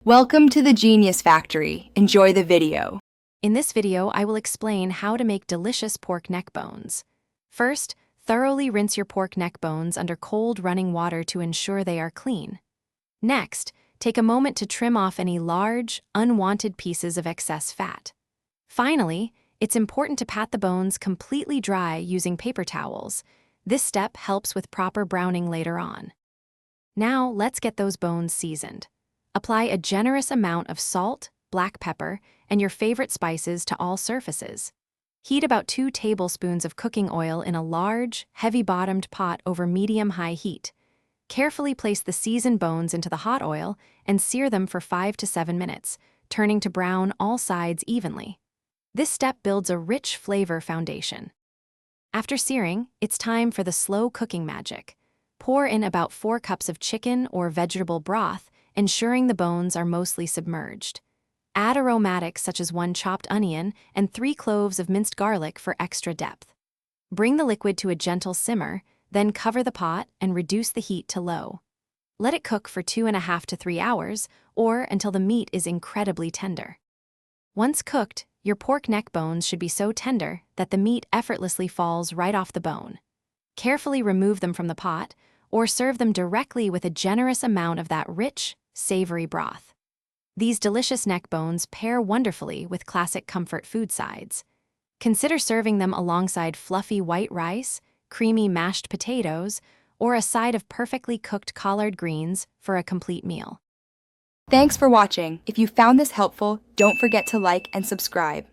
Welcome to the Genius Factory. Enjoy the video. In this video, I will explain how to make delicious pork neck bones. First, thoroughly rinse your pork neck bones under cold running water to ensure they are clean. Next, take a moment to trim off any large, unwanted pieces of excess fat. Finally, it's important to pat the bones completely dry using paper towels. This step helps with proper browning later on. Now, let's get those bones seasoned. Apply a generous amount of salt, black pepper, and your favorite spices to all surfaces. Heat about 2 tablespoons of cooking oil in a large, heavy-bottomed pot over medium-high heat. Carefully place the seasoned bones into the hot oil and sear them for 5 to 7 minutes, turning to brown all sides evenly. This step builds a rich flavor foundation. After searing, it's time for the slow cooking magic. Pour in about 4 cups of chicken or vegetable broth, ensuring the bones are mostly submerged. Add aromatics such as 1 chopped onion and 3 cloves of minced garlic for extra depth. Bring the liquid to a gentle simmer, then cover the pot and reduce the heat to low. Let it cook for 2.5 to 3 hours, or until the meat is incredibly tender. Once cooked, your pork neck bones should be so tender that the meat effortlessly falls right off the bone. Carefully remove them from the pot, or serve them directly with a generous amount of that rich, savory broth. These delicious neck bones pair wonderfully with classic comfort food sides. Consider serving them alongside fluffy white rice, creamy mashed potatoes, or a side of perfectly cooked collard greens for a complete meal. Thanks for watching. If you found this helpful, don't forget to like and subscribe.